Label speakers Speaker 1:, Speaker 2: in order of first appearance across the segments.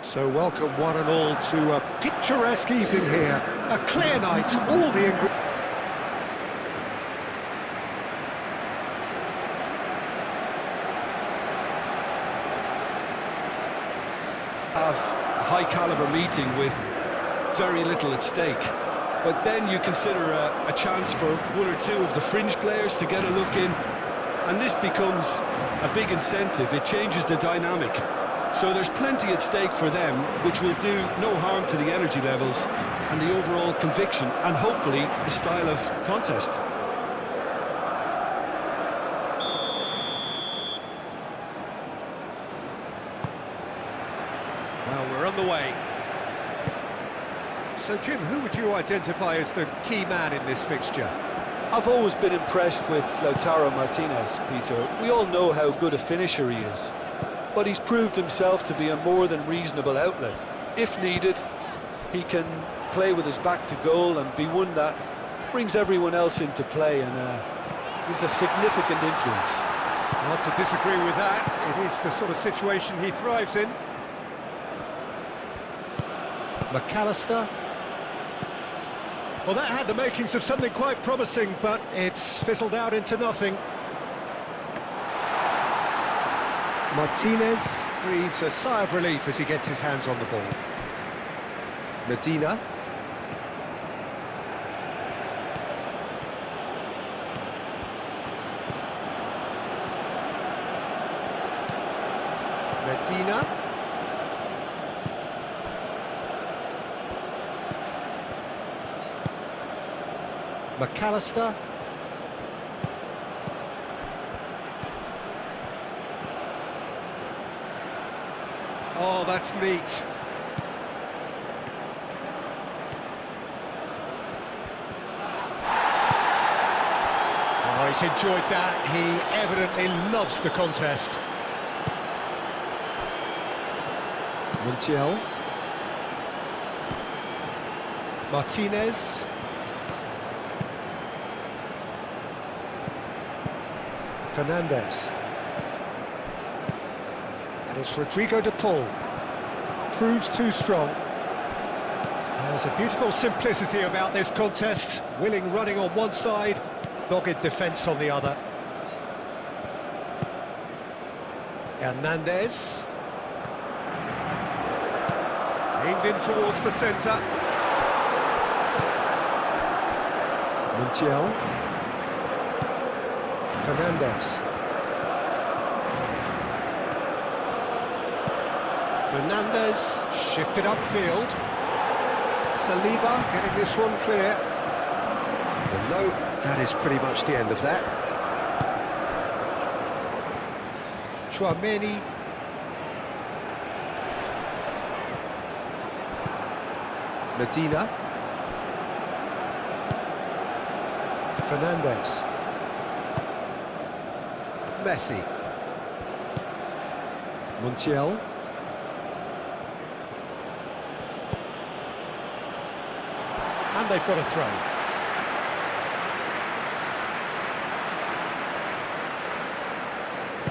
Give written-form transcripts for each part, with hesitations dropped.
Speaker 1: So welcome one and all to a picturesque evening here. A clear night, all the ingredients.
Speaker 2: Have a high-caliber meeting with very little at stake. But then you consider a chance for one or two of the fringe players to get a look in, and this becomes a big incentive. It changes the dynamic. So there's plenty at stake for them, which will do no harm to the energy levels and the overall conviction, and hopefully the style of contest.
Speaker 1: Well, we're on the way. So, Jim, who would you identify as the key man in this fixture?
Speaker 2: I've always been impressed with Lautaro Martinez, Peter. We all know how good a finisher he is, but he's proved himself to be a more than reasonable outlet. If needed, he can play with his back to goal and be one that brings everyone else into play, and he's a significant influence.
Speaker 1: Not to disagree with that. It is the sort of situation he thrives in. McAllister. Well, that had the makings of something quite promising, but it's fizzled out into nothing. Martinez breathes a sigh of relief as he gets his hands on the ball. Medina. Medina. McAllister. Oh, that's neat. Oh, he's enjoyed that. He evidently loves the contest. Montiel. Martinez. Fernandez. And it's Rodrigo de Paul. Proves too strong. There's a beautiful simplicity about this contest. Willing running on one side, dogged defence on the other. Hernandez. Aimed in towards the centre. Montiel. Fernandez. Fernandez shifted upfield. Saliba getting this one clear. And no, that is pretty much the end of that. Chouameni. Medina. Fernandez. Messi. Montiel. And they've got a throw.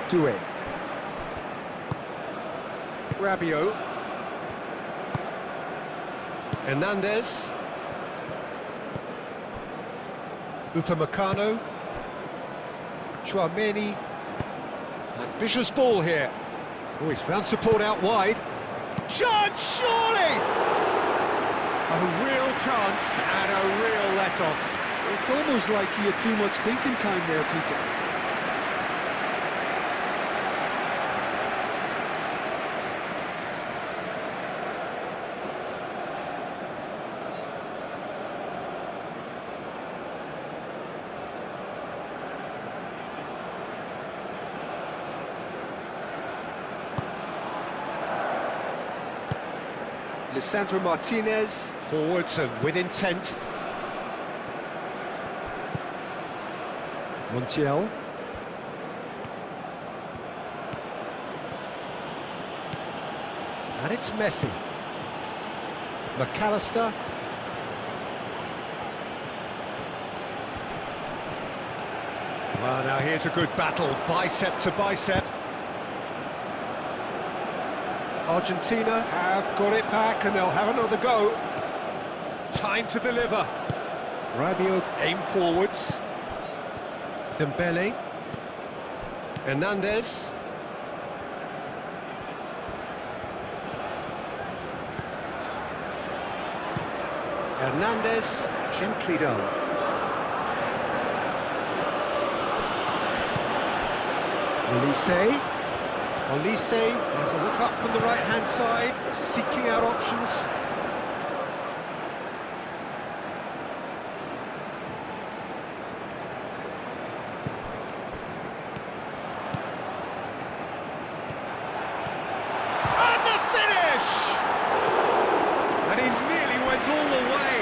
Speaker 1: Doué. Rabiot. Hernandez. Upamecano. Chouameni. Ambitious ball here. Oh, he's found support out wide. Shot, surely! A real chance and a real let-off.
Speaker 2: It's almost like he had too much thinking time there, Peter.
Speaker 1: Lisandro Martinez, forwards and with intent. Montiel. And it's Messi. McAllister. Well, now here's a good battle, bicep to bicep. Argentina have got it back and they'll have another go. Time to deliver. Rabiot aim forwards. Dembele. Hernandez. Hernandez, gently done. Olise has a look up from the right-hand side, seeking out options. And the finish! And he nearly went all the way.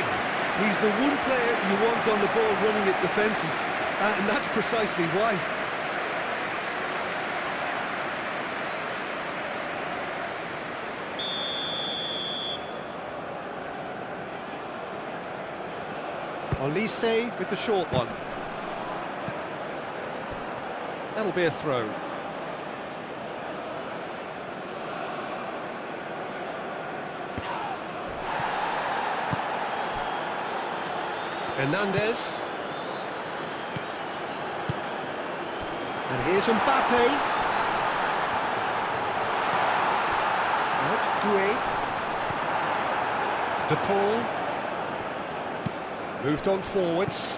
Speaker 2: He's the one player you want on the ball running at defences, and that's precisely why.
Speaker 1: Olise with the short one. That'll be a throw. Hernandez. And here's Mbappe. Now it's Doué. De Paul. Moved on forwards.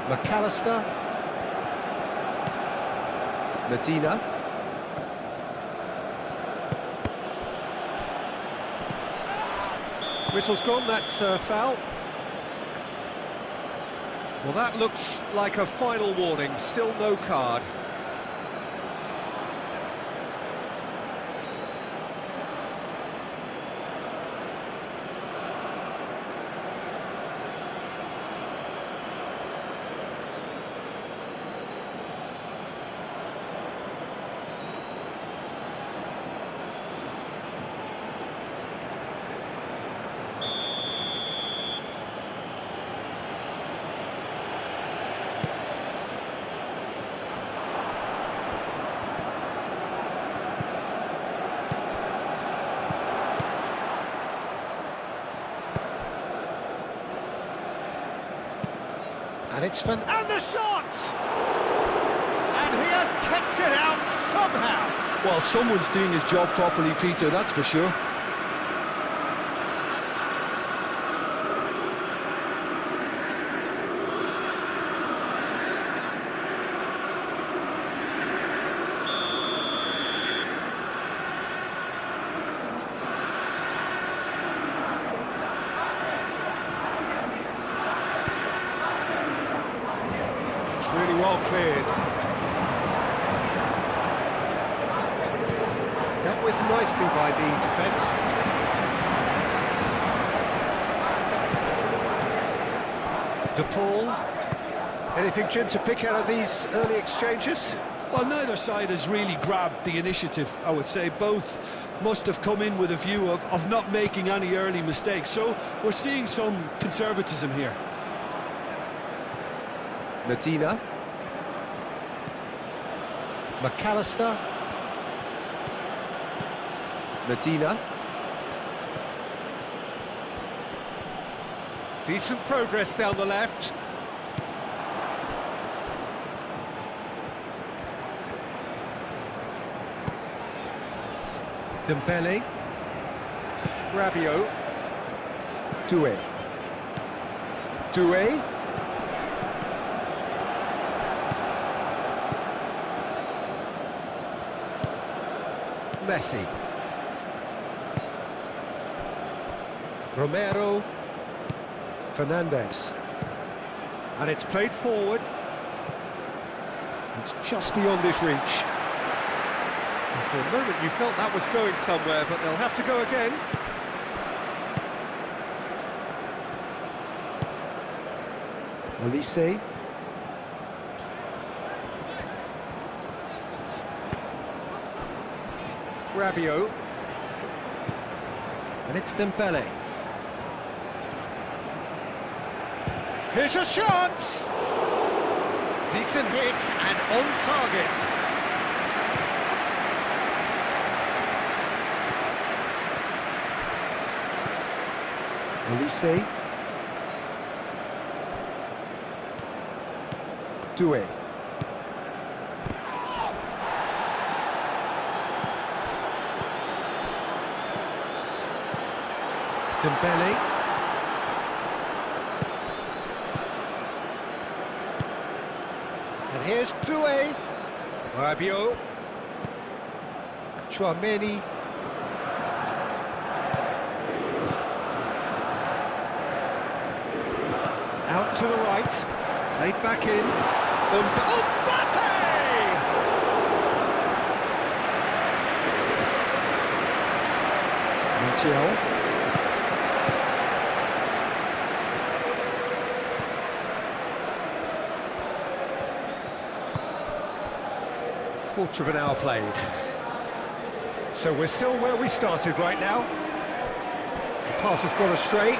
Speaker 1: McAllister. Medina. Whistle's gone, that's a foul. Well, that looks like a final warning, still no card. And it's Van... And the shot! And he has kept it out somehow.
Speaker 2: Well, someone's doing his job properly, Peter, that's for sure.
Speaker 1: Really well cleared. Dealt with nicely by the defence. De Paul. Anything, Jim, to pick out of these early exchanges?
Speaker 2: Well, neither side has really grabbed the initiative, I would say. Both must have come in with a view of not making any early mistakes. So we're seeing some conservatism here.
Speaker 1: Medina. McAllister. Medina. Decent progress down the left. Dembele. Rabiot. Doué. Doué. Messi. Romero. Fernandez. And it's played forward. It's just beyond his reach. And for a moment you felt that was going somewhere, but they'll have to go again. Olise. Rabiot. And it's Dembele. Here's a chance! Decent hit and on target. Elise. Doué. Dembele. And here's Doué. Rabiot. Chouameni. Out to the right. Played back in. Mbappe! Montiel. Quarter of an hour played. So we're still where we started right now. The pass has gone astray.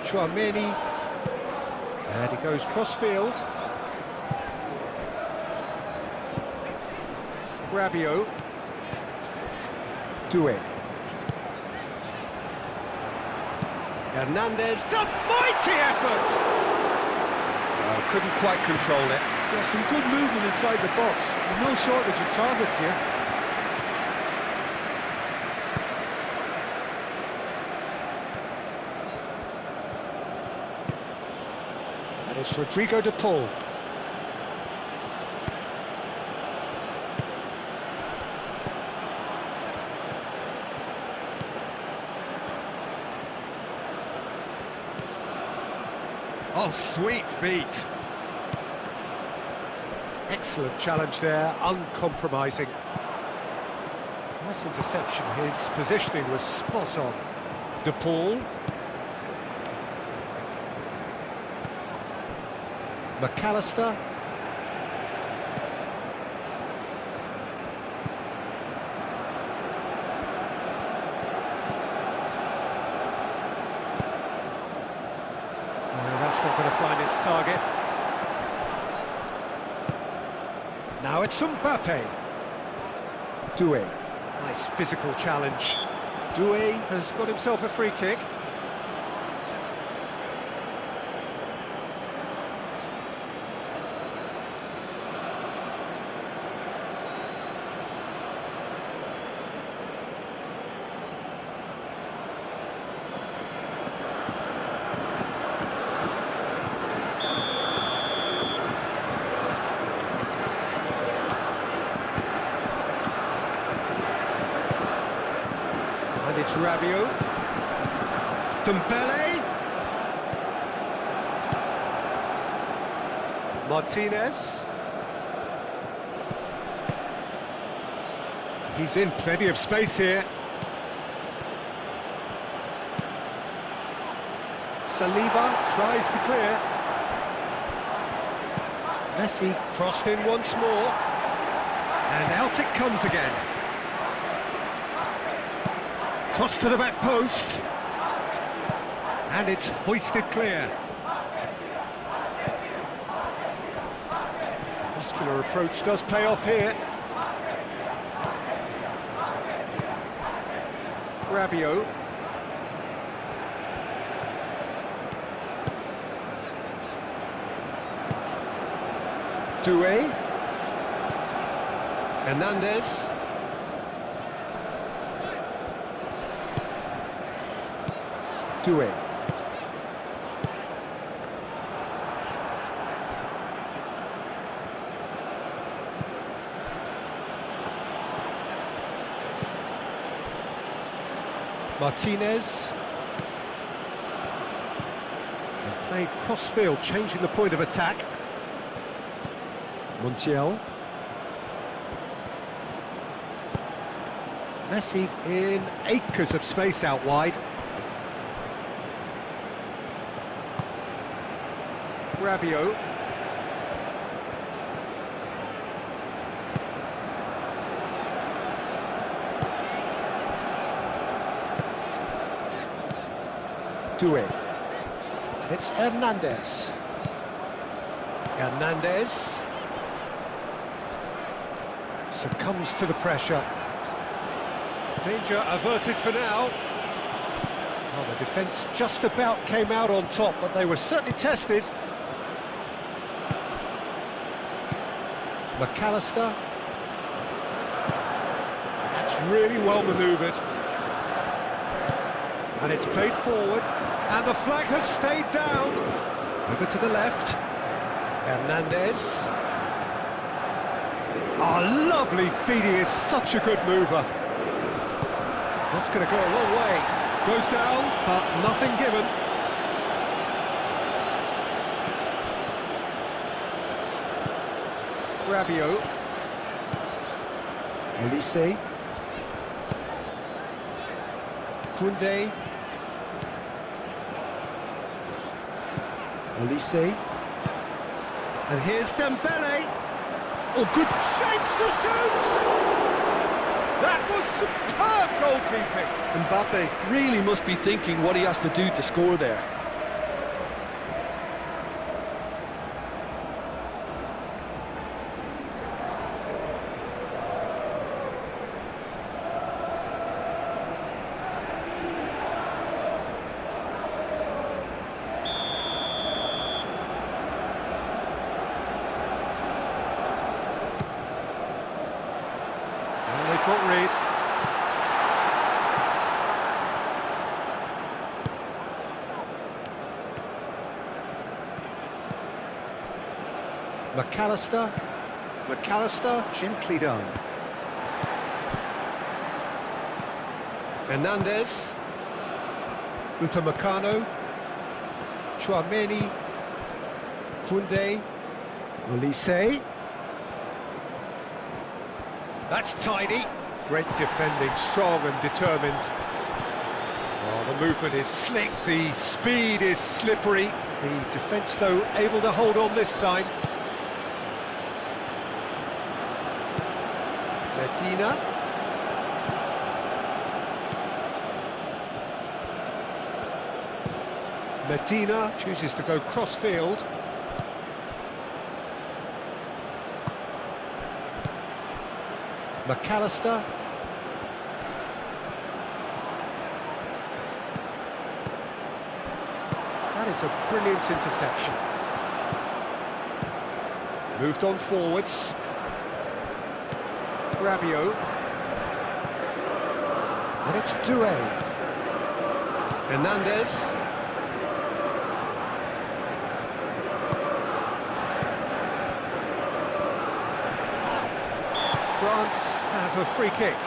Speaker 1: Chouameni. And he goes cross-field. Rabiot. Doué. Hernandez. It's a mighty effort! Couldn't quite control it.
Speaker 2: Yeah, some good movement inside the box. No shortage of targets here.
Speaker 1: And it's Rodrigo de Paul. Oh, sweet feet. Excellent challenge there, uncompromising. Nice interception, his positioning was spot on. De Paul. McAllister. No, that's not going to find its target. Now it's Mbappe. Doué. Nice physical challenge. Doué has got himself a free kick. And it's Rabiot. Dembele. Martinez. He's in plenty of space here. Saliba tries to clear. Messi crossed in once more. And out it comes again. Cross to the back post. And it's hoisted clear. Muscular approach does pay off here. Rabiot. Doué. Hernandez. Doué. Martinez. And played cross-field, changing the point of attack. Montiel. Messi in acres of space out wide. Rabiot. Doué. It's Hernandez. Hernandez succumbs to the pressure. Danger averted for now. Well, the defence just about came out on top, but they were certainly tested. McAllister. And that's really well manoeuvred. And it's played forward, and the flag has stayed down. Over to the left. Hernandez. Oh, lovely feed, he is such a good mover. That's going to go a long way. Goes down, but nothing given. Rabiot. Elise. Koundé. Elise. And here's Dembele. Oh, good shapes to shoot! That was superb goalkeeping.
Speaker 2: Mbappe really must be thinking what he has to do to score there.
Speaker 1: Got rid. McAllister, gently done. Hernandez. Upamecano. Chouameni. Koundé. Elise. That's tidy. Great defending, strong and determined. Oh, the movement is slick, the speed is slippery. The defence, though, able to hold on this time. Medina. Medina chooses to go cross-field. McAllister. That is a brilliant interception. Moved on forwards. Rabiot. And it's Doué. Hernandez. France have a free kick.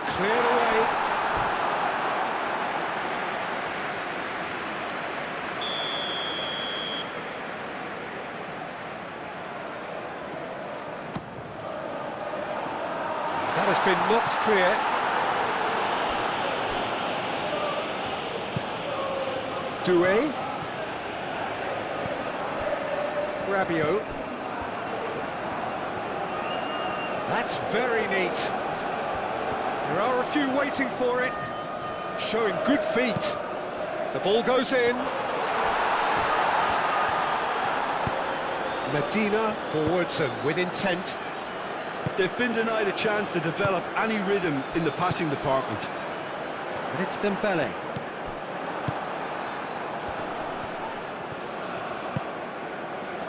Speaker 1: Cleared away. That has been knocked clear. Doué. Rabiot. That's very neat. There are a few waiting for it, showing good feet. The ball goes in. Medina forwards and with intent.
Speaker 2: They've been denied a chance to develop any rhythm in the passing department.
Speaker 1: And it's Dembele.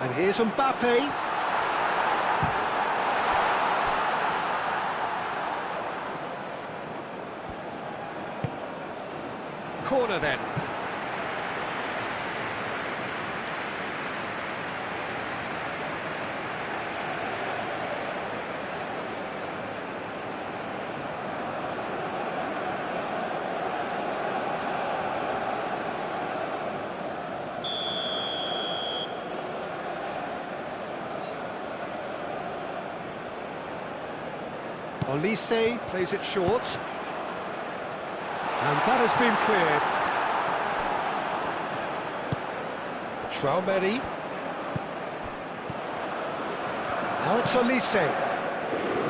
Speaker 1: And here's Mbappe. Corner then. Olise plays it short. And that has been cleared. Traumeri. Now it's Olise.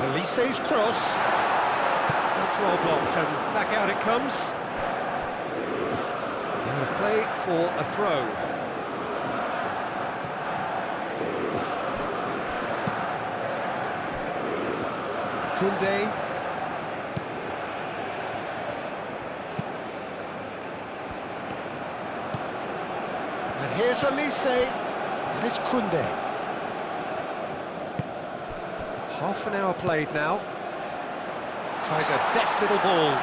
Speaker 1: Olise's cross. That's well blocked, and back out it comes. Out of play for a throw. Koundé. And here's Olise, and it's Koundé. Half an hour played now. Tries a deft little ball.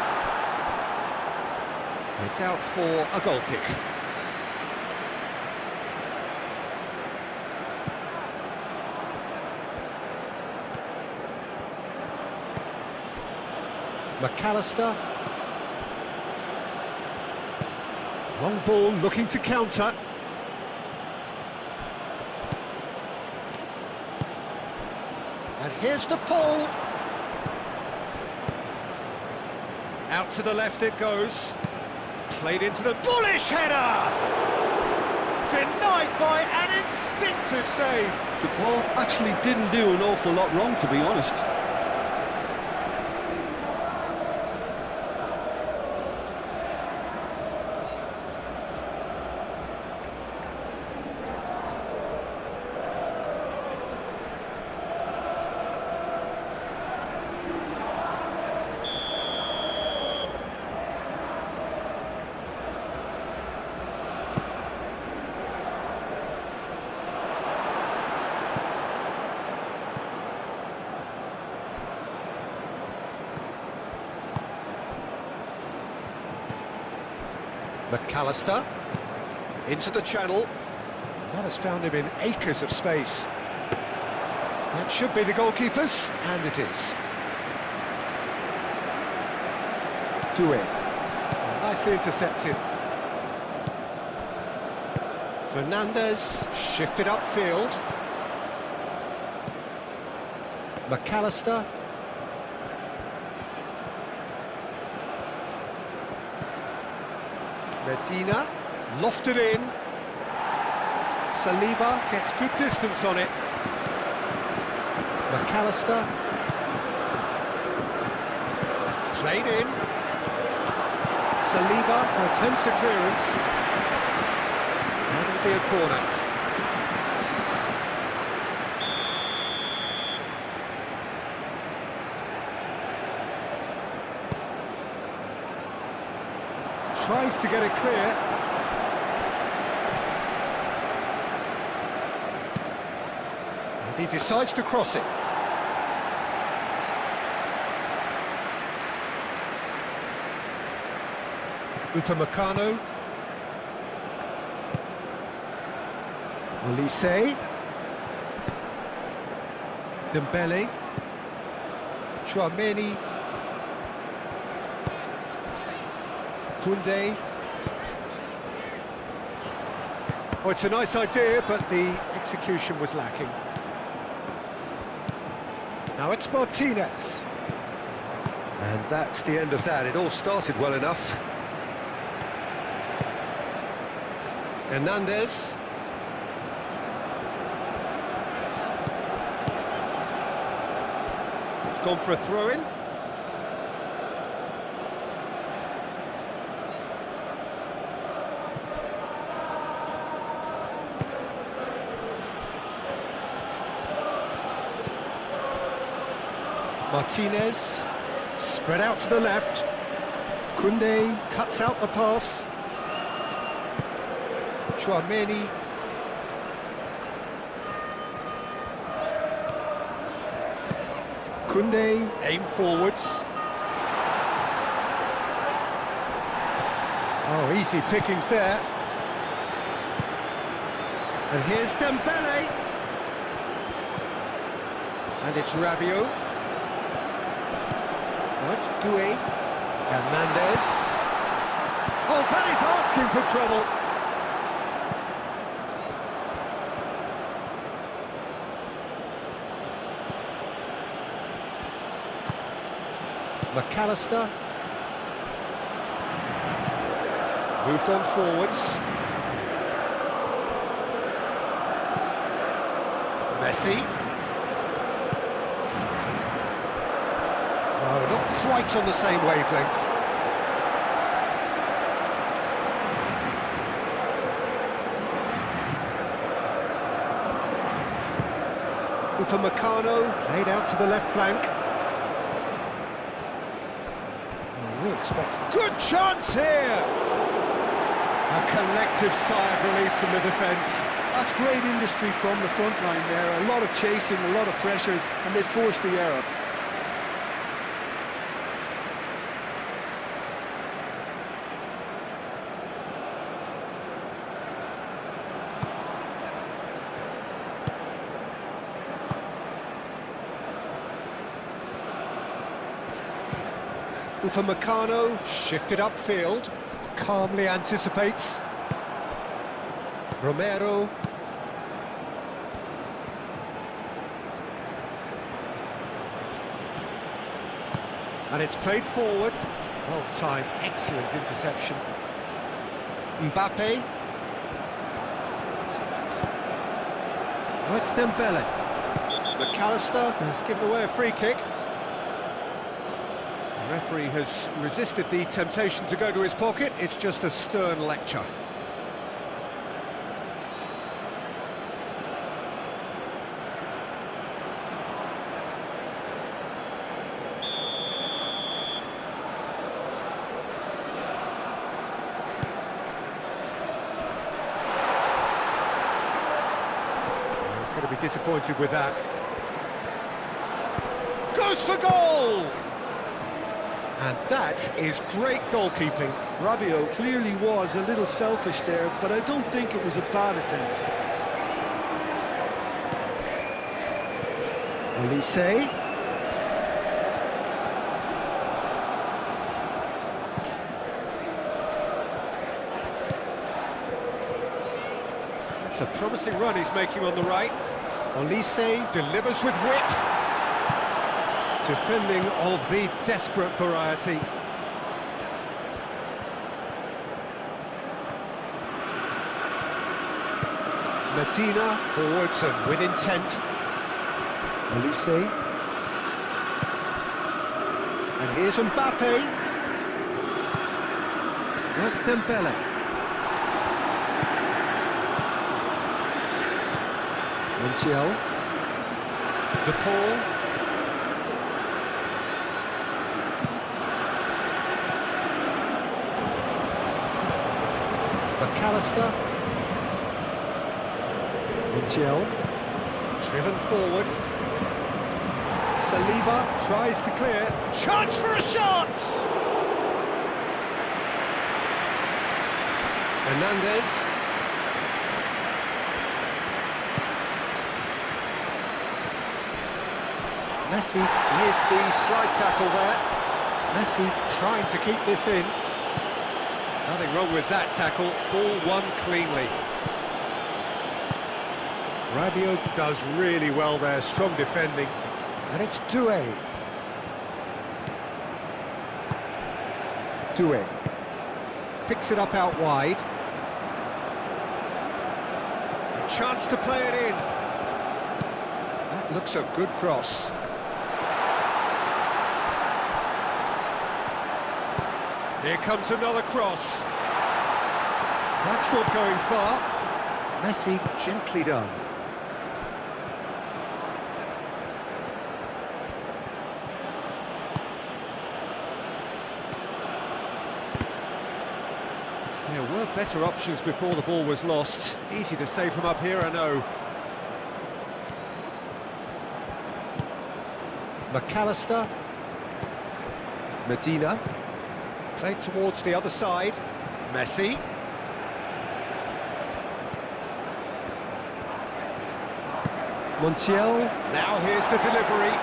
Speaker 1: It's out for a goal kick. McAllister. Long ball looking to counter. And here's the pull. Out to the left it goes. Played into the bullish header! Denied by an instinctive save.
Speaker 2: The ball actually didn't do an awful lot wrong, to be honest.
Speaker 1: McAllister into the channel. That has found him in acres of space. That should be the goalkeeper's, and it is. Doué. Nicely intercepted. Fernandez shifted upfield. McAllister. Medina, lofted in. Saliba gets good distance on it. McAllister. Played in. Saliba attempts a clearance. That'll be a corner. Tries to get it clear. And he decides to cross it. Upamecano. Olise. Dembele. Traumeri. Koundé. Oh, it's a nice idea, but the execution was lacking. Now it's Martinez. And that's the end of that. It all started well enough. Hernandez. It's gone for a throw-in. Martinez, spread out to the left. Koundé cuts out the pass. Traumeri. Koundé, aim forwards. Oh, easy pickings there. And here's Dembele. And it's Rabiot. Now it's Doué. Hernandez. Oh, that is asking for trouble. McAllister. Moved on forwards. Messi. No, not quite on the same wavelength. Upamecano played out to the left flank. Oh, we expect good chance here. A collective sigh of relief from the defence.
Speaker 2: That's great industry from the front line there. A lot of chasing, a lot of pressure, and they forced the error.
Speaker 1: Upamecano shifted upfield, calmly anticipates. Romero. And it's played forward. Well timed, excellent interception. Mbappe. Oh, it's Dembele. McAllister has given away a free kick. The referee has resisted the temptation to go to his pocket. It's just a stern lecture. He's going to be disappointed with that. Goes for goal! And that is great goalkeeping.
Speaker 2: Rabiot clearly was a little selfish there, but I don't think it was a bad attempt.
Speaker 1: Olise. That's a promising run he's making on the right. Olise delivers with whip. Defending of the desperate variety. Medina forwards and with intent. Olise. And here's Mbappe. That's Dembele. Montiel. De Paul. McAllister. Montiel. Driven forward. Saliba tries to clear. Chance for a shot! Hernandez. Messi with the slide tackle there. Messi trying to keep this in. Nothing wrong with that tackle. Ball won cleanly. Rabiot does really well there, strong defending. And it's Doué. Doué. Picks it up out wide. A chance to play it in. That looks a good cross. Here comes another cross. That's not going far. Messi gently done. There were better options before the ball was lost. Easy to say from up here, I know. McAllister. Medina. Played towards the other side. Messi. Montiel. Now here's the delivery.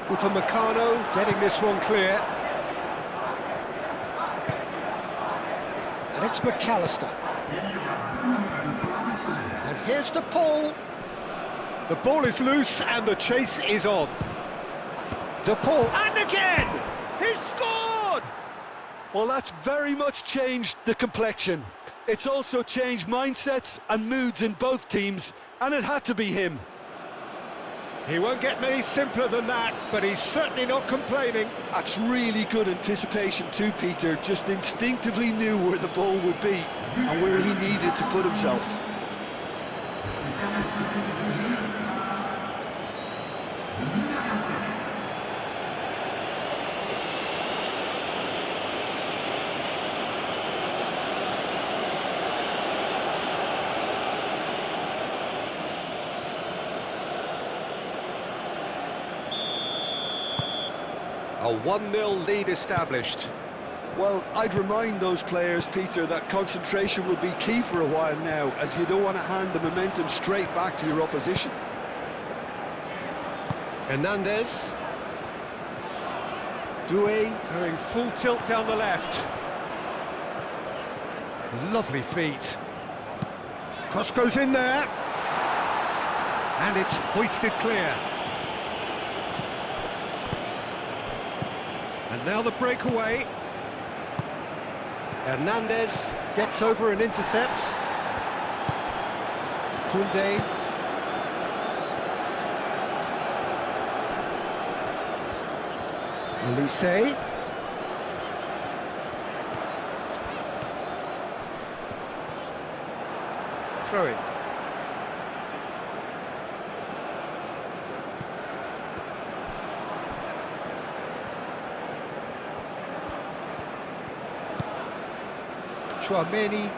Speaker 1: Upamecano getting this one clear. It's McAllister. And here's the pull. The ball is loose and the chase is on. De Paul, and again! He's scored!
Speaker 2: Well, that's very much changed the complexion. It's also changed mindsets and moods in both teams, and it had to be him.
Speaker 1: He won't get many simpler than that, but he's certainly not complaining.
Speaker 2: That's really good anticipation too, Peter. Just instinctively knew where the ball would be and where he needed to put himself.
Speaker 1: A 1-0 lead established.
Speaker 2: Well, I'd remind those players, Peter, that concentration will be key for a while now, as you don't want to hand the momentum straight back to your opposition.
Speaker 1: Hernandez. Doué going full tilt down the left. Lovely feet. Cross goes in there. And it's hoisted clear. And now the breakaway. Hernandez gets over and intercepts. Koundé. Olise. Throw in. Chouameni.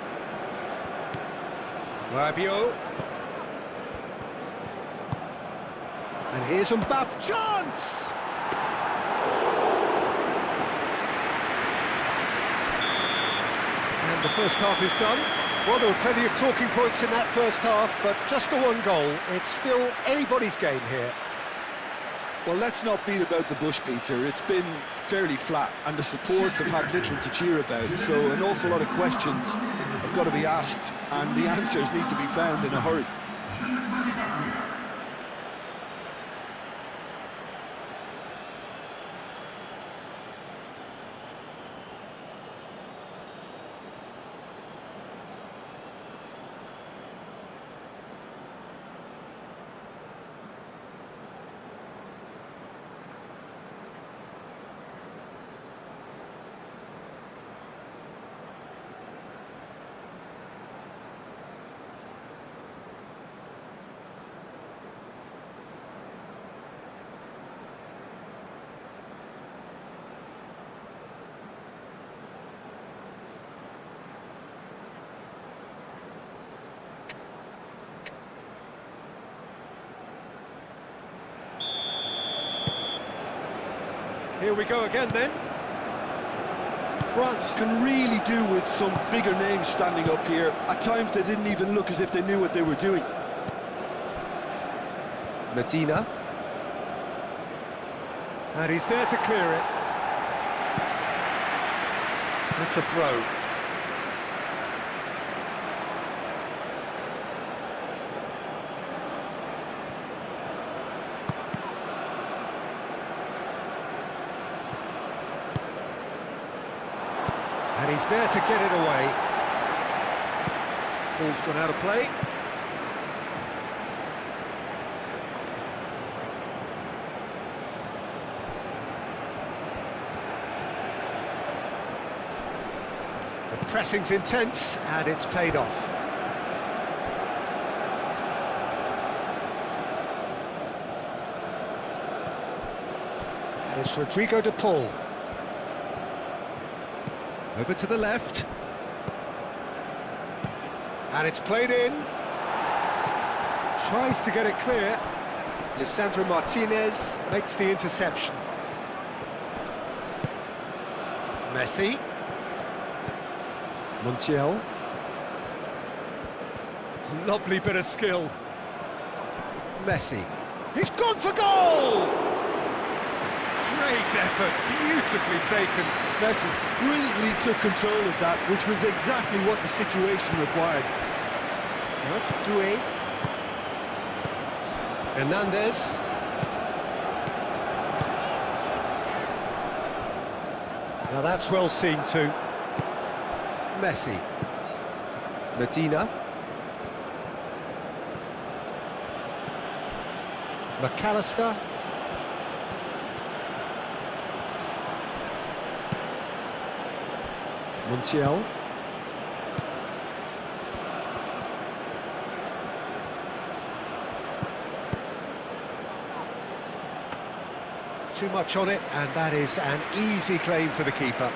Speaker 1: Rabiot. And here's Mbappe. Chance! And the first half is done. Well, there were plenty of talking points in that first half, but just the one goal. It's still anybody's game here.
Speaker 2: Well, let's not beat about the bush, Peter. It's been fairly flat, and the support have had little to cheer about, so an awful lot of questions have got to be asked, and the answers need to be found in a hurry.
Speaker 1: Here we go again then.
Speaker 2: France can really do with some bigger names standing up here. At times they didn't even look as if they knew what they were doing.
Speaker 1: Medina. And he's there to clear it. That's a throw. And he's there to get it away. Ball's gone out of play. The pressing's intense, and it's paid off. And it's Rodrigo de Paul. Over to the left. And it's played in. Tries to get it clear. Lisandro Martinez makes the interception. Messi. Montiel. Lovely bit of skill. Messi. He's gone for goal! Great effort, beautifully taken.
Speaker 2: Messi brilliantly took control of that, which was exactly what the situation required.
Speaker 1: Now it's Doué. Hernandez. Now that's well seen too. Messi. Medina. McAllister. Montiel. Too much on it, and that is an easy claim for the keeper.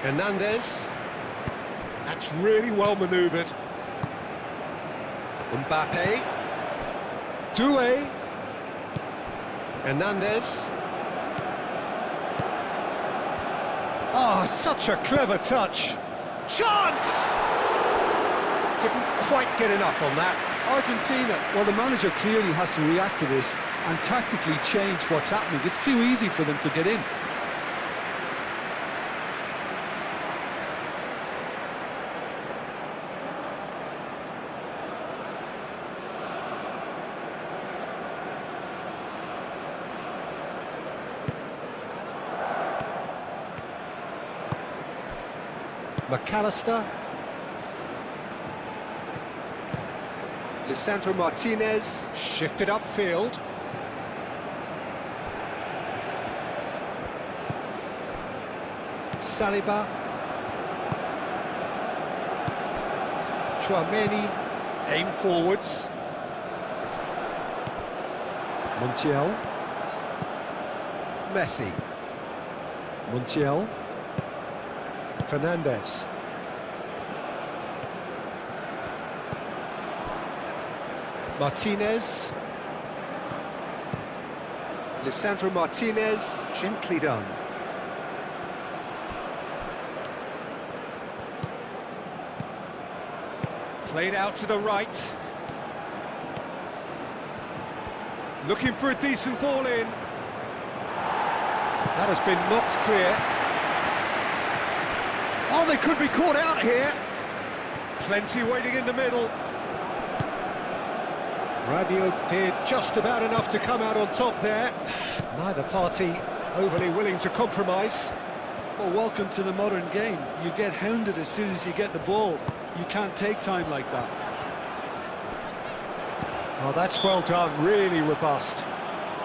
Speaker 1: Hernandez. That's really well manoeuvred. Mbappe. Doué. Hernandez. Oh, such a clever touch. Chance! Didn't quite get enough on that.
Speaker 2: Argentina, well, the manager clearly has to react to this and tactically change what's happening. It's too easy for them to get in.
Speaker 1: McAllister. Lisandro Martinez shifted upfield. Saliba. Chouameni aim forwards. Montiel. Messi. Montiel. Fernandez. Martinez. Lisandro Martinez, gently done. Played out to the right. Looking for a decent ball in. That has been knocked clear. Oh, they could be caught out here. Plenty waiting in the middle. Rabiot did just about enough to come out on top there. Neither party overly willing to compromise.
Speaker 2: Well, welcome to the modern game. You get hounded as soon as you get the ball. You can't take time like that.
Speaker 1: Oh, that's well done, really robust.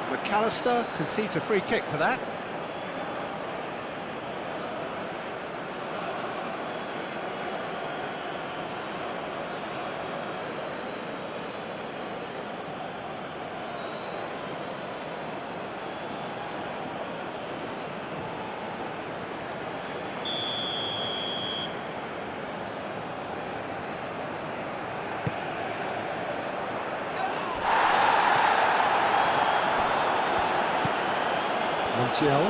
Speaker 1: McAllister concedes a free kick for that. Montiel.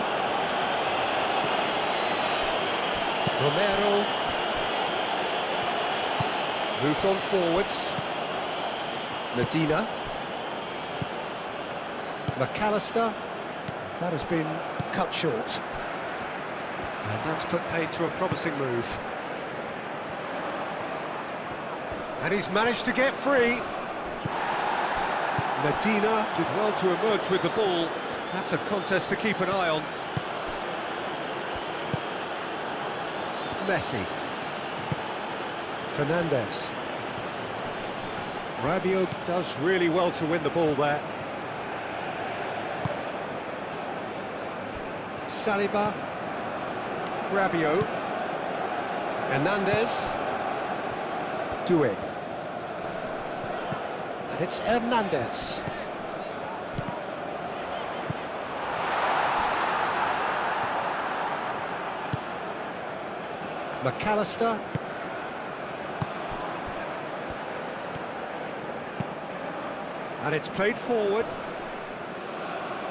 Speaker 1: Romero. Moved on forwards. Medina. McAllister. That has been cut short. And that's put paid to a promising move. And he's managed to get free. Medina did well to emerge with the ball. That's a contest to keep an eye on. Messi. Fernandez. Rabiot does really well to win the ball there. Saliba. Rabiot. Hernandez. Doué. And it's Hernandez. McAllister. And it's played forward.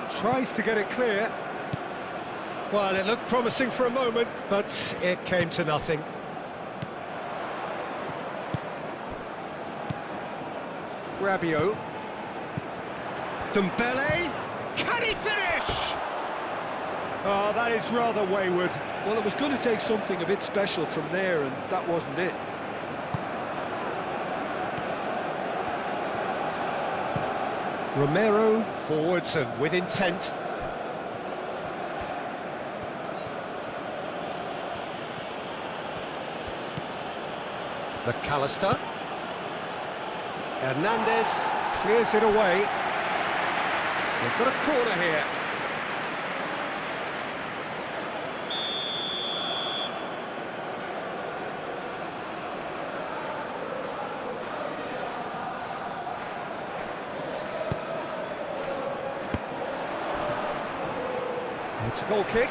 Speaker 1: Tries to get it clear. Well, it looked promising for a moment, but it came to nothing. Rabiot. Dembele. Can he finish? Oh, that is rather wayward.
Speaker 2: Well, it was going to take something a bit special from there, and that wasn't it.
Speaker 1: Romero forwards and with intent. McAllister. Hernandez clears it away. They've got a corner here. It's a goal kick.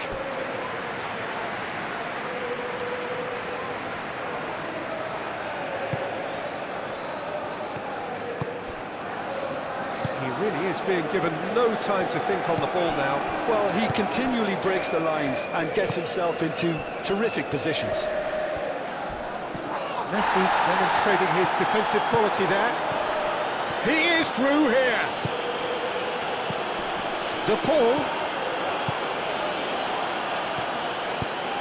Speaker 1: He really is being given no time to think on the ball now.
Speaker 2: Well, he continually breaks the lines and gets himself into terrific positions.
Speaker 1: Messi demonstrating his defensive quality there. He is through here. De Paul.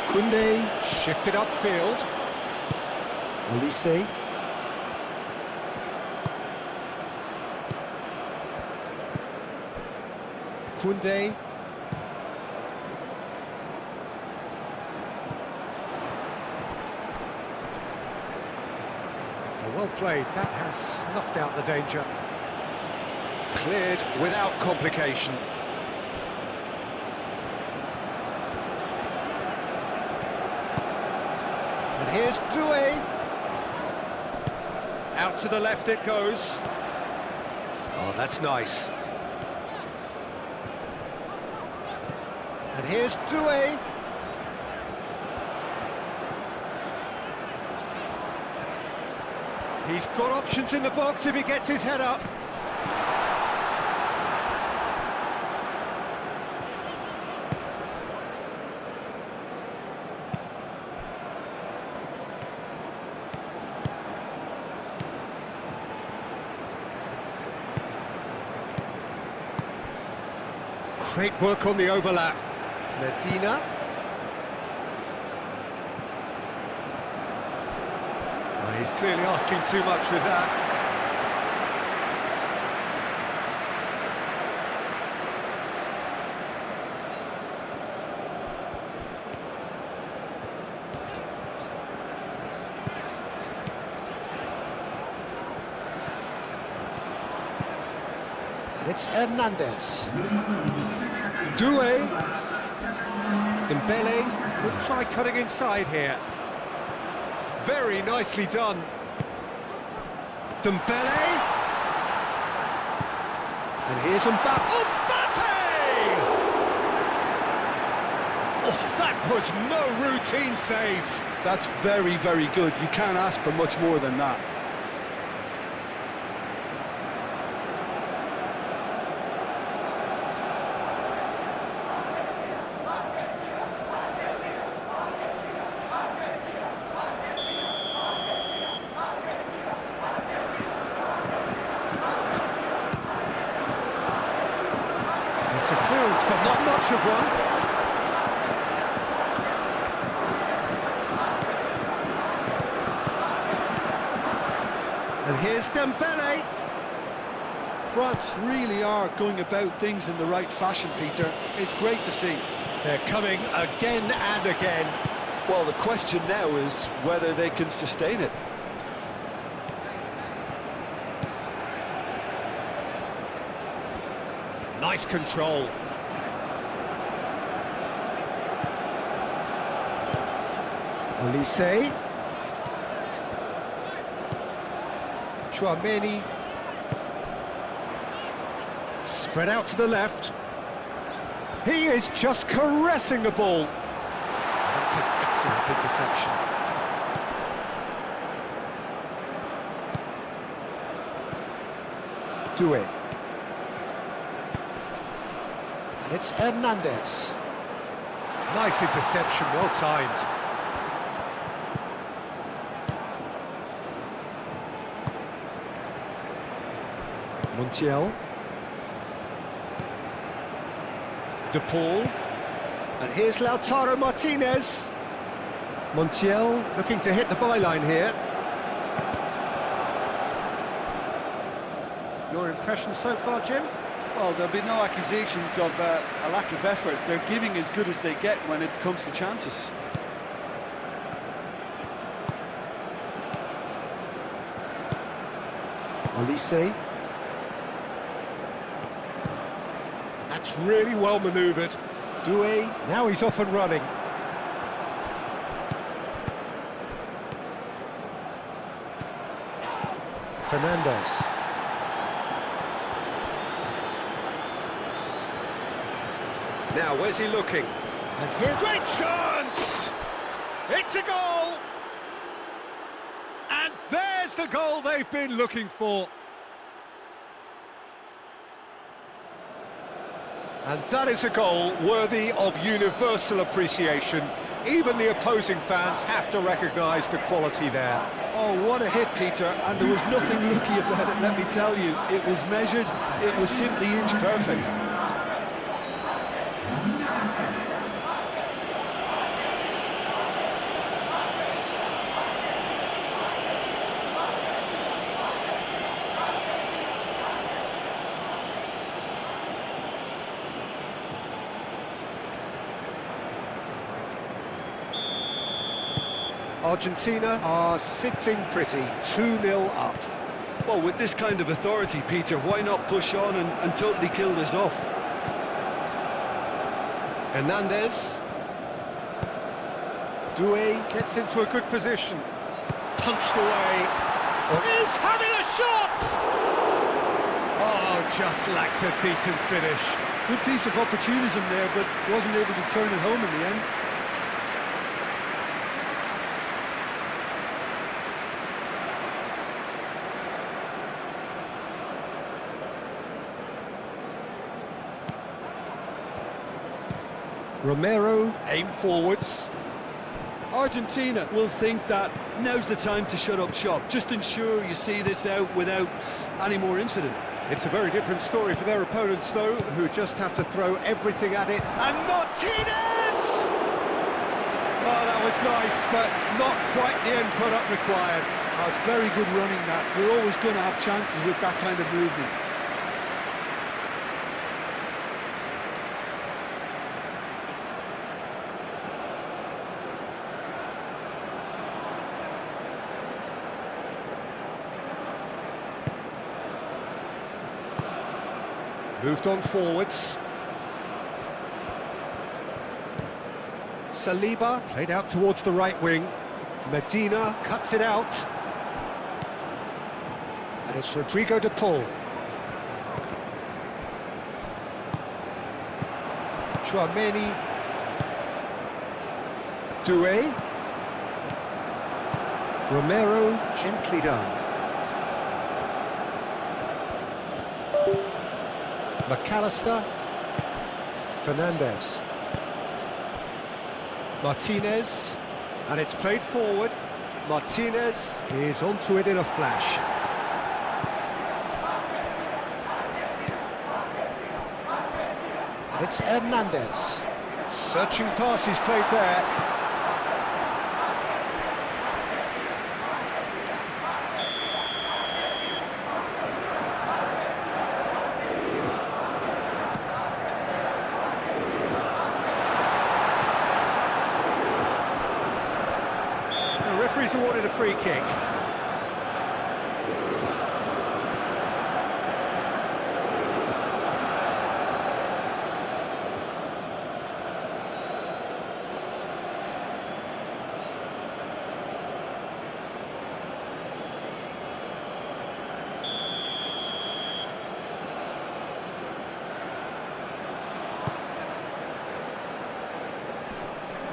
Speaker 1: Koundé shifted upfield. Olise. Koundé. Well played, that has snuffed out the danger. Cleared without complication. And here's Doué. Out to the left it goes. Oh, that's nice. And here's Doué. He's got options in the box if he gets his head up. Great work on the overlap. Medina. Oh, he's clearly asking too much with that. And it's Hernandez. Doué. Dembele could try cutting inside here. Very nicely done. Dembele. And here's Mbappe. Oh, that was no routine save.
Speaker 2: That's very, very good. You can't ask for much more than that.
Speaker 1: It's a clearance, but not much of one. And here's Dembele.
Speaker 2: France really are going about things in the right fashion, Peter. It's great to see.
Speaker 1: They're coming again and again.
Speaker 2: Well, the question now is whether they can sustain it.
Speaker 1: Nice control. Olise. Chouameni. Spread out to the left. He is just caressing the ball. That's an excellent interception. Doué. And it's Hernandez. Nice interception, well timed. Montiel. De Paul. And here's Lautaro Martinez. Montiel looking to hit the byline here. Your impression so far, Jim?
Speaker 3: Well, there'll be no accusations of a lack of effort. They're giving as good as they get when it comes to chances.
Speaker 1: Olise. That's really well manoeuvred. Doué, now he's off and running. Fernandez. Now, where's he looking? And here's... Great chance! It's a goal! And there's the goal they've been looking for. And that is a goal worthy of universal appreciation. Even the opposing fans have to recognise the quality there.
Speaker 3: Oh, what a hit, Peter, and there was nothing lucky about it, let me tell you. It was measured, it was simply inch perfect.
Speaker 1: Argentina are sitting pretty, 2-0 up.
Speaker 2: Well, with this kind of authority, Peter, why not push on and totally kill this off?
Speaker 1: Hernandez. Doué gets into a good position. Punched away. Is having a shot! Oh, just lacked a decent finish.
Speaker 3: Good piece of opportunism there, but wasn't able to turn it home in the end.
Speaker 1: Romero aimed forwards.
Speaker 3: Argentina will think that now's the time to shut up shop. Just ensure you see this out without any more incident.
Speaker 1: It's a very different story for their opponents, though, who just have to throw everything at it. And Martinez! Oh, that was nice, but not quite the end product required.
Speaker 3: Oh, it's very good running that. We're always going to have chances with that kind of movement.
Speaker 1: Moved on forwards. Saliba played out towards the right wing. Medina cuts it out. And it's Rodrigo De Paul. Chouameni. Doué. Romero, gently done. McAllister, Fernandez, Martinez, and it's played forward. Martinez is onto it in a flash. And it's Hernandez. Searching pass is played there. The referee's awarded a free kick.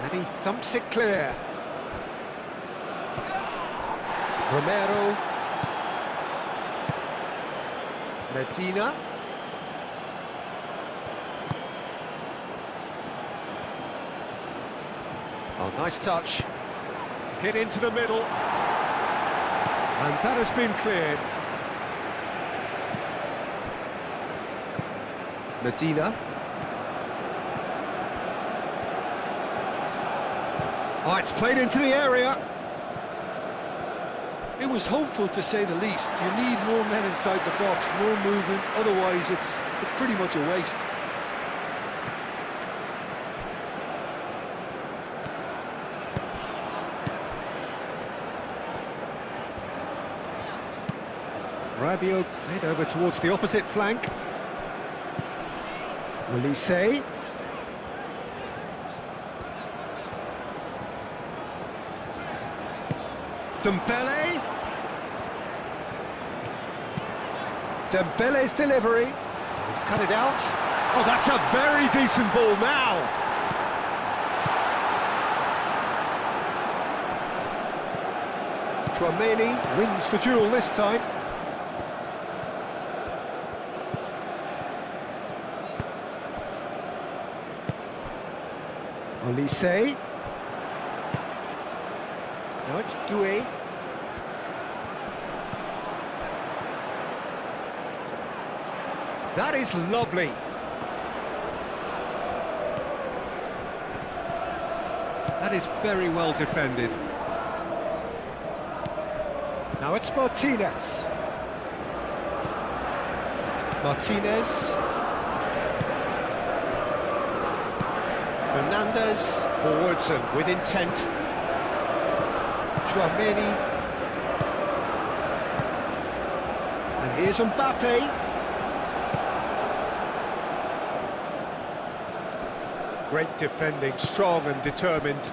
Speaker 1: And he thumps it clear. Romero, Medina, oh, nice touch, hit into the middle, and that has been cleared. Medina, Oh, it's played into the area.
Speaker 3: It was hopeful, to say the least. You need more men inside the box, more movement, otherwise it's pretty much a waste.
Speaker 1: Rabiot played over towards the opposite flank. Olise. Dembele. Dembele's delivery. He's cut it out. Oh, that's a very decent ball now. Tchouaméni wins the duel this time. Olise. Now it's Doué. That is lovely. That is very well defended. Now it's Martinez. Martinez. Fernandez, forwards and with intent. Tchouaméni. And here's Mbappe. Great defending, strong and determined.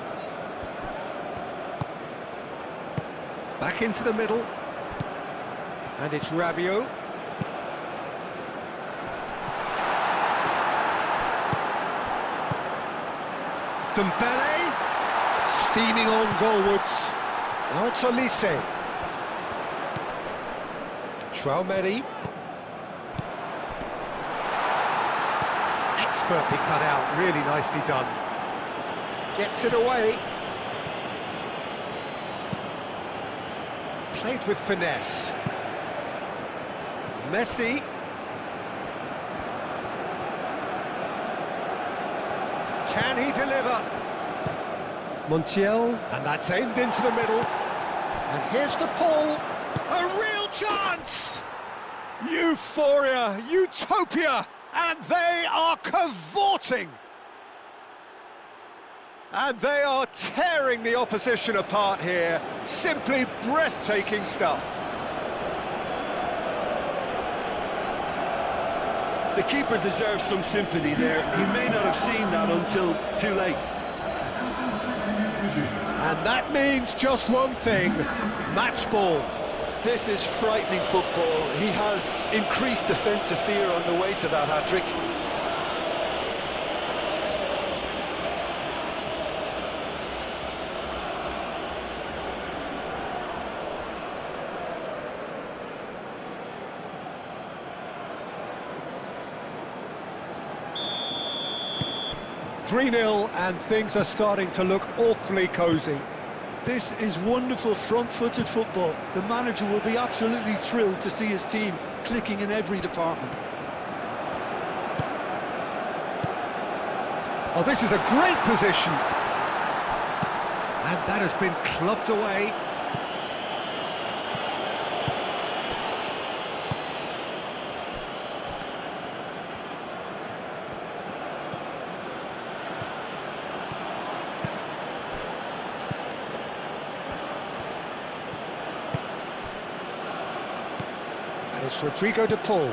Speaker 1: Back into the middle. And it's Rabiot. Dembele, steaming on goalwards. Now it's Olise. Tchouaméni. Expertly cut out, really nicely done. Gets it away. Played with finesse. Messi. Can he deliver? Montiel, and that's aimed into the middle. And here's the pull. A real chance! Euphoria, utopia, and they are cavorting. And they are tearing the opposition apart here. Simply breathtaking stuff.
Speaker 3: The keeper deserves some sympathy there. He may not have seen that until too late.
Speaker 1: And that means just one thing, match ball.
Speaker 3: This is frightening football. He has increased defensive fear on the way to that hat-trick.
Speaker 1: (3-0) and things are starting to look awfully cosy.
Speaker 3: This is wonderful front-footed football. The manager will be absolutely thrilled to see his team clicking in every department.
Speaker 1: Oh, this is a great position. And that has been clubbed away. It's Rodrigo de Paul.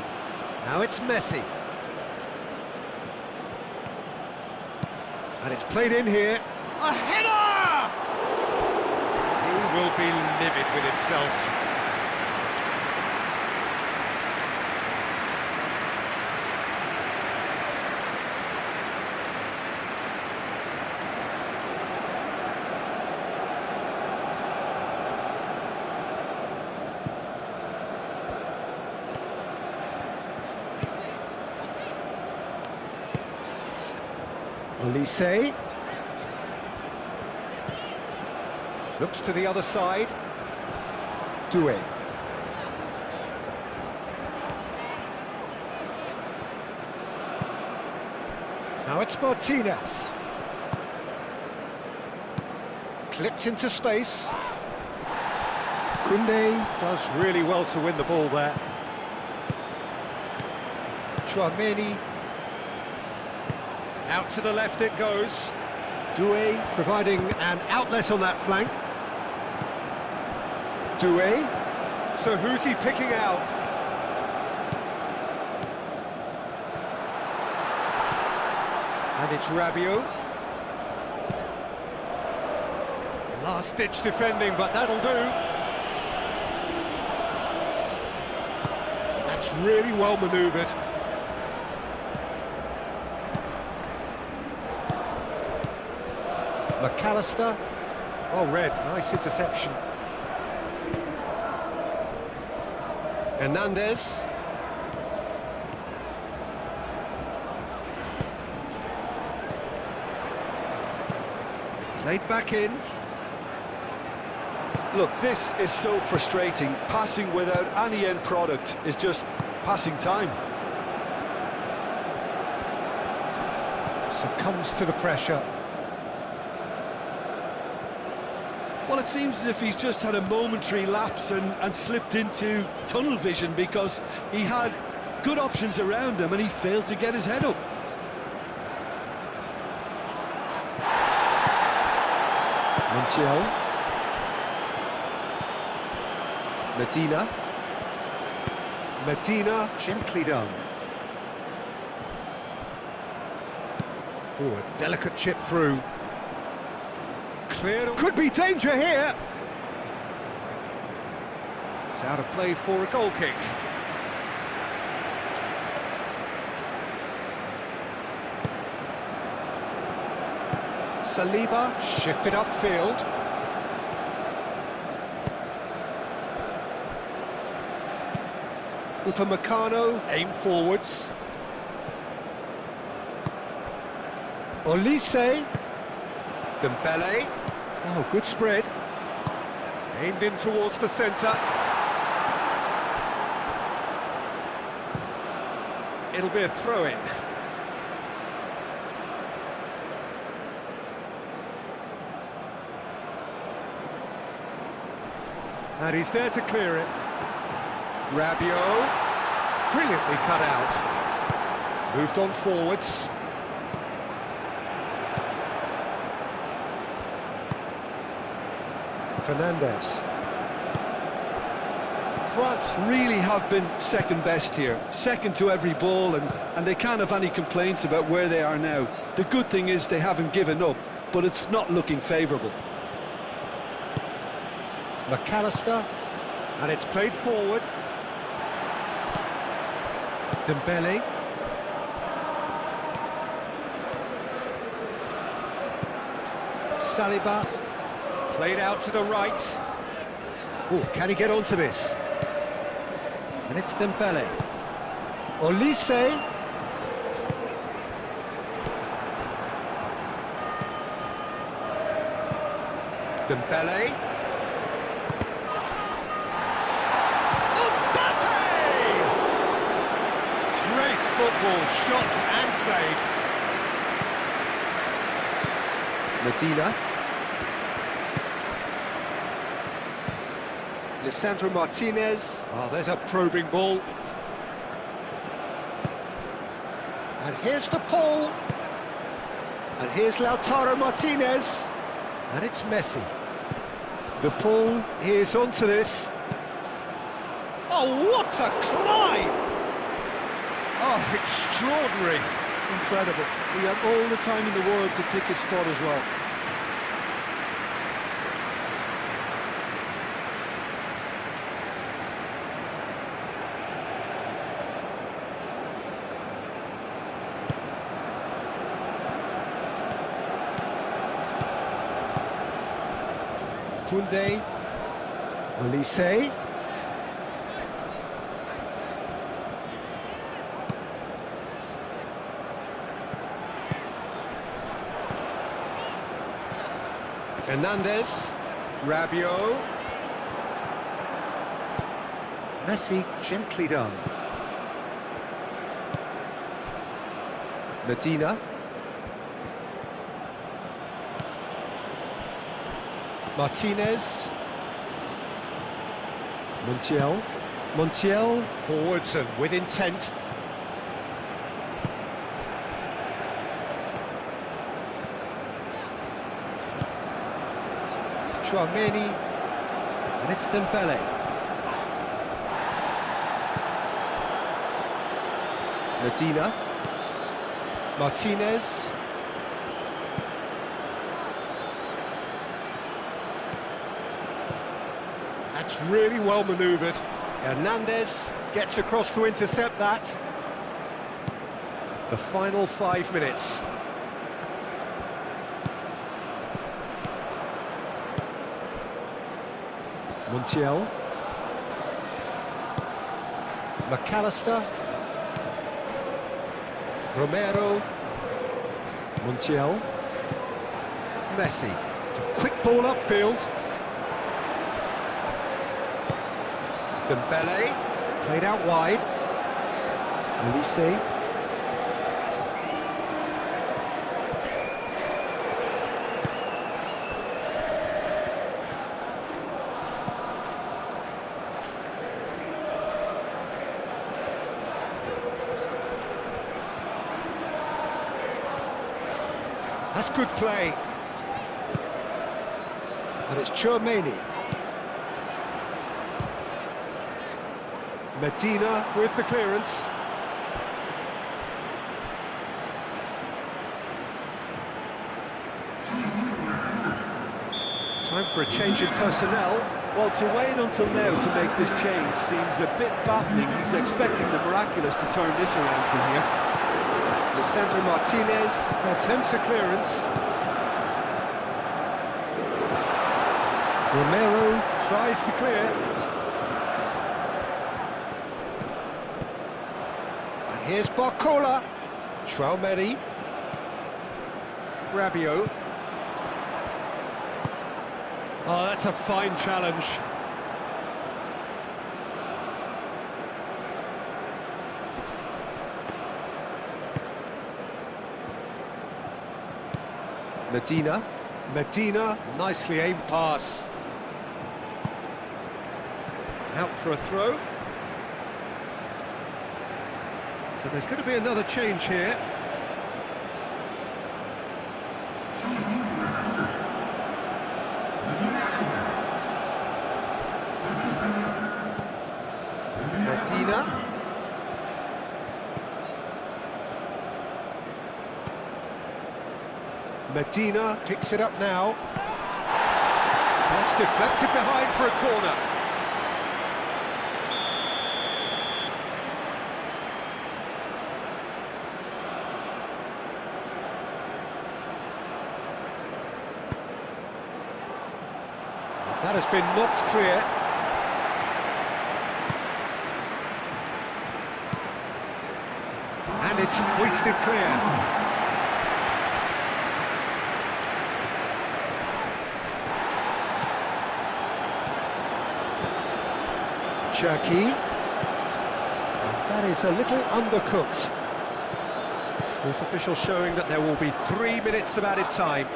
Speaker 1: Now it's Messi. And it's played in here. A header! He will be livid with himself. Olise. Looks to the other side. Doué. Now it's Martinez. Clipped into space. Koundé does really well to win the ball there. Chouameni. Out to the left it goes. Doué providing an outlet on that flank. Doué. So who's he picking out? And it's Rabiot. Last-ditch defending, but that'll do. That's really well manoeuvred. McAllister. Oh, red. Nice interception. Hernandez. Played back in.
Speaker 3: Look, this is so frustrating. Passing without any end product is just passing time.
Speaker 1: Succumbs to the pressure.
Speaker 3: Well, it seems as if he's just had a momentary lapse and slipped into tunnel vision, because he had good options around him and he failed to get his head up.
Speaker 1: Montiel. Medina. Medina, gently done. Oh, a delicate chip through. Cleared. Could be danger here. It's out of play for a goal kick. Saliba shifted upfield. Upamecano aimed forwards. Olise. Dembele. Oh, good spread. Aimed in towards the centre. It'll be a throw-in. And he's there to clear it. Rabiot. Brilliantly cut out. Moved on forwards. Fernandez.
Speaker 3: France really have been second best here, second to every ball, and they can't have any complaints about where they are now. The good thing is they haven't given up, but it's not looking favourable.
Speaker 1: McAllister, and it's played forward. Dembele. Saliba, played out to the right. Oh, can he get onto this? And it's Dembele. Olise. Dembele. Great football, shot and save. Medina. Lisandro Martinez. Oh, there's a probing ball. And here's the Paul. And here's Lautaro Martinez. And it's Messi. The Paul is onto this. Oh, what a climb! Oh, extraordinary.
Speaker 3: Incredible. He had all the time in the world to pick his spot as well.
Speaker 1: Koundé. Olise. Hernandez. Rabiot. Messi, gently done. Medina. Martinez. Montiel forwards and with intent. Chouameni, and it's Dembele. Medina. Martinez. That's really well manoeuvred. Hernandez gets across to intercept that. The final 5 minutes. Montiel. McAllister. Romero. Montiel. Messi. It's a quick ball upfield. Dembele. Played out wide. Elise. That's good play. And it's Chouameni. Medina with the clearance. Time for a change in personnel.
Speaker 3: Well, to wait until now to make this change seems a bit baffling. He's expecting the miraculous to turn this around from here.
Speaker 1: Lisandro Martinez attempts a clearance. Romero tries to clear. And here's Barcola. Chouameni. Rabiot. Oh, that's a fine challenge. Medina, nicely aimed pass. Out for a throw. So there's going to be another change here. Medina. Medina picks it up now. Cross deflected behind for a corner. That has been knocked clear. And it's hoisted clear. Cherky. That is a little undercooked. Fourth official showing that there will be 3 minutes of added time.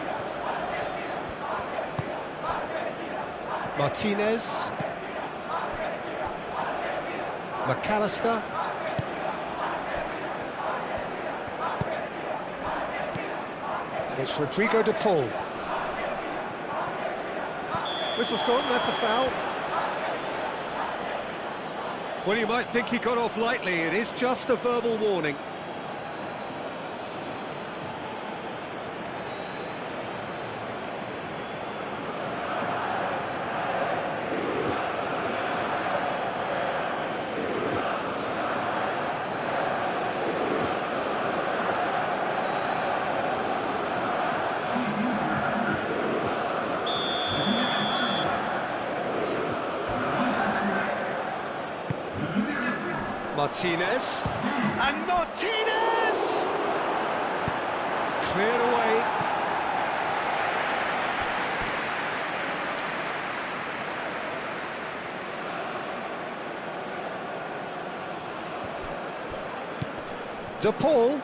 Speaker 1: Martinez. McAllister. And it's Rodrigo de Paul. Whistle's gone, that's a foul. Well, you might think he got off lightly. It is just a verbal warning. Martinez, and Martinez! Cleared away. De Paul,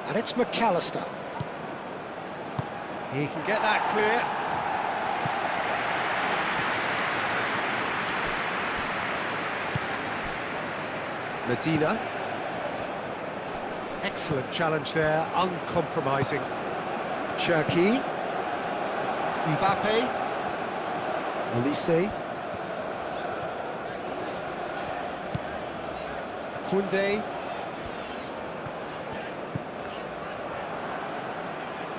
Speaker 1: and it's McAllister. He can get that clear. Medina. Excellent challenge there, uncompromising. Cherki. Mbappe. Olise. Koundé.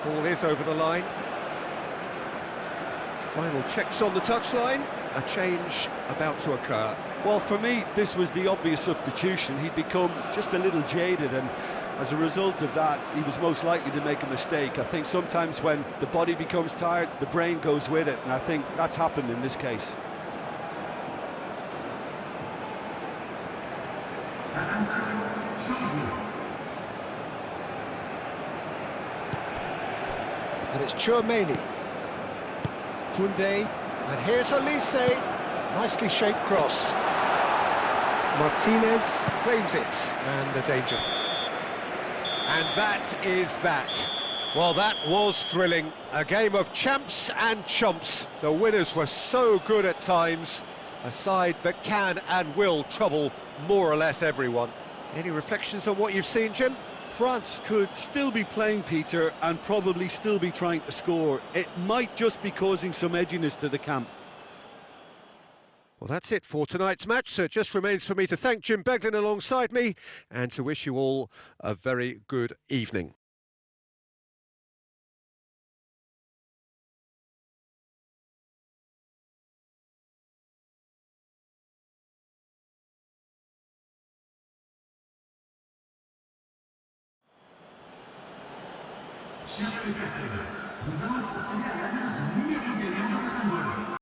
Speaker 1: Ball is over the line. Final checks on the touchline. A change about to occur.
Speaker 2: Well, for me, this was the obvious substitution. He'd become just a little jaded, and as a result of that, he was most likely to make a mistake. I think sometimes when the body becomes tired, the brain goes with it, and I think that's happened in this case.
Speaker 1: And it's Tchouaméni. Koundé. And here's Olise. Nicely shaped cross. Martinez claims it. And the danger. And that is that. Well, that was thrilling. A game of champs and chumps. The winners were so good at times. A side that can and will trouble more or less everyone. Any reflections on what you've seen, Jim?
Speaker 3: France could still be playing, Peter, and probably still be trying to score. It might just be causing some edginess to the camp.
Speaker 1: Well, that's it for tonight's match, so it just remains for me to thank Jim Beglin alongside me and to wish you all a very good evening.
Speaker 4: Chers spectateurs, nous allons procéder à la